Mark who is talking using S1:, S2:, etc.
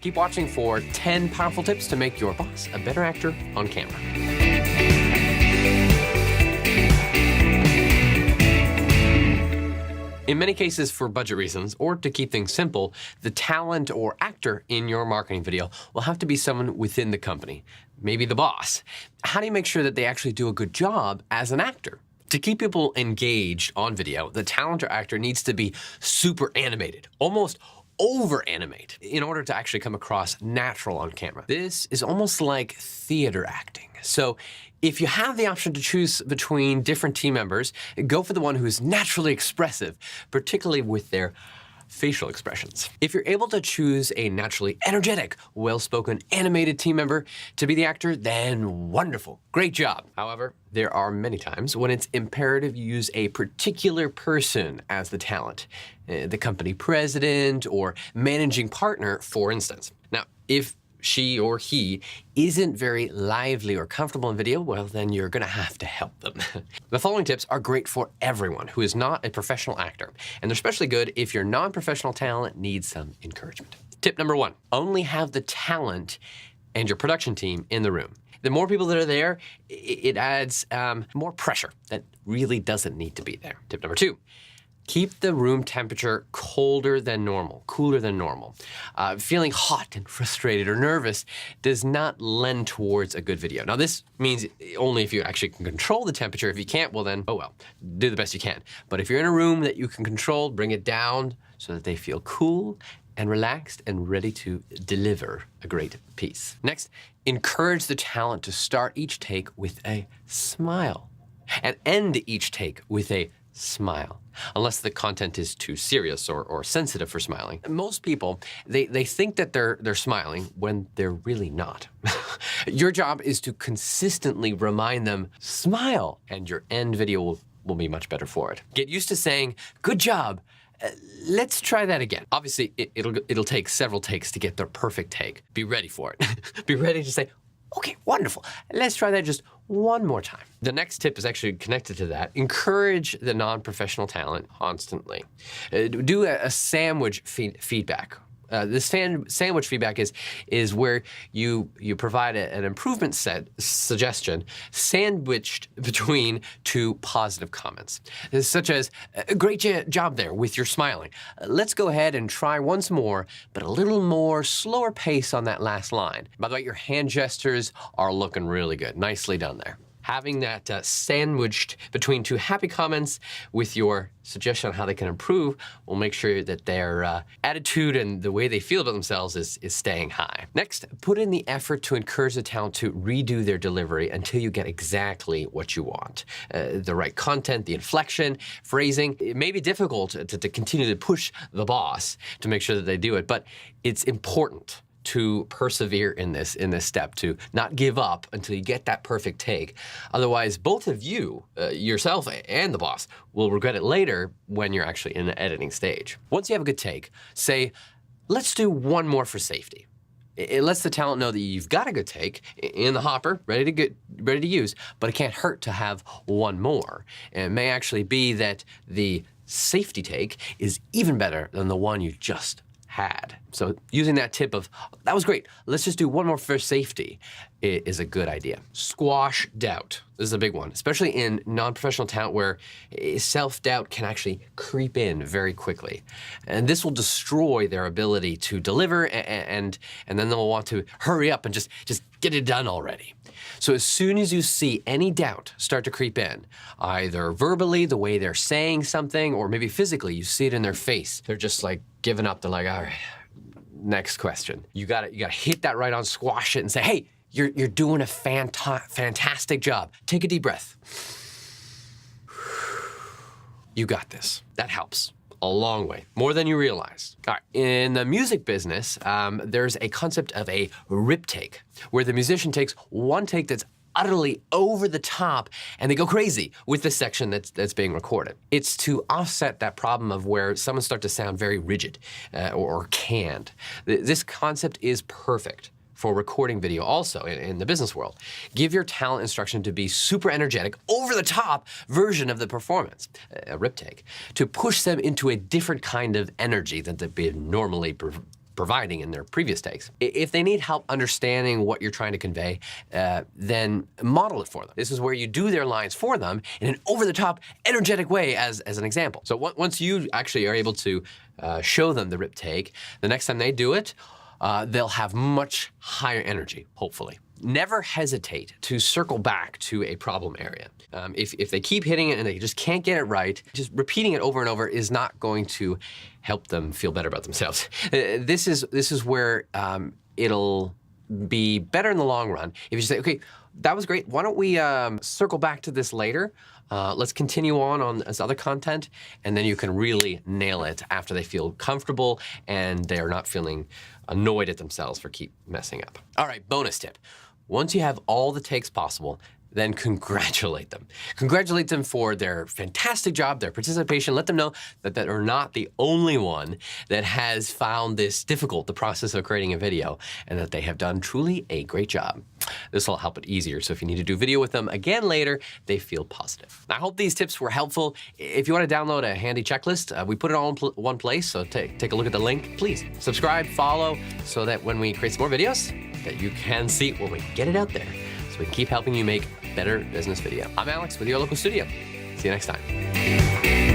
S1: Keep watching for 10 powerful tips to make your boss a better actor on camera. In many cases, for budget reasons, or to keep things simple, the talent or actor in your marketing video will have to be someone within the company, maybe the boss. How do you make sure that they actually do a good job as an actor? To keep people engaged on video, the talent or actor needs to be super animated, almost over-animate, in order to actually come across natural on camera. This is almost like theater acting. So if you have the option to choose between different team members, go for the one who is naturally expressive, particularly with their facial expressions. If you're able to choose a naturally energetic, well-spoken, animated team member to be the actor, then wonderful, great job. However, there are many times when it's imperative you use a particular person as the talent, the company president or managing partner, for instance. Now, if she or he isn't very lively or comfortable in video, well, then you're gonna have to help them. The following tips are great for everyone who is not a professional actor, and they're especially good if your non-professional talent needs some encouragement. Tip number 1, only have the talent and your production team in the room. The more people that are there, it adds more pressure that really doesn't need to be there. Tip number 2, keep the room temperature colder than normal, cooler than normal. Feeling hot and frustrated or nervous does not lend towards a good video. Now, this means only if you actually can control the temperature. If you can't, well then, oh well, do the best you can. But if you're in a room that you can control, bring it down so that they feel cool and relaxed and ready to deliver a great piece. Next, encourage the talent to start each take with a smile and end each take with a smile, unless the content is too serious or sensitive for smiling. Most people, they think that they're smiling when they're really not. Your job is to consistently remind them, smile, and your end video will be much better for it. Get used to saying, good job, let's try that again. Obviously, it'll take several takes to get the perfect take. Be ready for it. Be ready to say, okay, wonderful. Let's try that just one more time. The next tip is actually connected to that. Encourage the non-professional talent constantly. Do a sandwich feedback. This sandwich feedback is where you provide an improvement suggestion sandwiched between two positive comments, such as, great job there with your smiling. Let's go ahead and try once more, but a little more slower pace on that last line. By the way, your hand gestures are looking really good. Nicely done there. Having that sandwiched between two happy comments with your suggestion on how they can improve will make sure that their attitude and the way they feel about themselves is staying high. Next, put in the effort to encourage the talent to redo their delivery until you get exactly what you want. The right content, the inflection, phrasing. It may be difficult to continue to push the boss to make sure that they do it, but it's important to persevere in this step, to not give up until you get that perfect take. Otherwise, both of you, yourself and the boss, will regret it later when you're actually in the editing stage. Once you have a good take, say, let's do one more for safety. It lets the talent know that you've got a good take in the hopper, ready to use, but it can't hurt to have one more. And it may actually be that the safety take is even better than the one you just had. So using that tip of, that was great, let's just do one more for safety, is a good idea. Squash doubt. This is a big one, especially in non-professional talent where self-doubt can actually creep in very quickly. And this will destroy their ability to deliver, and then they'll want to hurry up and just get it done already. So as soon as you see any doubt start to creep in, either verbally, the way they're saying something, or maybe physically, you see it in their face. They're just like giving up. They're like, all right, next question. You gotta hit that right on, squash it and say, hey, you're doing a fantastic job. Take a deep breath. You got this. That helps a long way, more than you realize. All right, in the music business, there's a concept of a rip take, where the musician takes one take that's utterly over the top and they go crazy with the section that's being recorded. It's to offset that problem of where someone starts to sound very rigid or canned. This concept is perfect for recording video also in the business world. Give your talent instruction to be super energetic, over the top version of the performance, a rip take, to push them into a different kind of energy than they'd be normally providing in their previous takes. If they need help understanding what you're trying to convey, then model it for them. This is where you do their lines for them in an over-the-top, energetic way as an example. So once you actually are able to show them the rip take, the next time they do it, they'll have much higher energy, hopefully. Never hesitate to circle back to a problem area. If they keep hitting it and they just can't get it right, just repeating it over and over is not going to help them feel better about themselves. This is where it'll be better in the long run if you say, okay, that was great. Why don't we circle back to this later? Let's continue on this other content, and then you can really nail it after they feel comfortable and they're not feeling annoyed at themselves for keep messing up. All right, bonus tip. Once you have all the takes possible, then congratulate them. Congratulate them for their fantastic job, their participation. Let them know that they're not the only one that has found this difficult, the process of creating a video, and that they have done truly a great job. This will help it easier, so if you need to do video with them again later, they feel positive. I hope these tips were helpful. If you want to download a handy checklist, we put it all in one place, so take a look at the link. Please subscribe, follow, so that when we create some more videos, that you can see when we get it out there, so we can keep helping you make better business video. I'm Alex with your local studio. See you next time.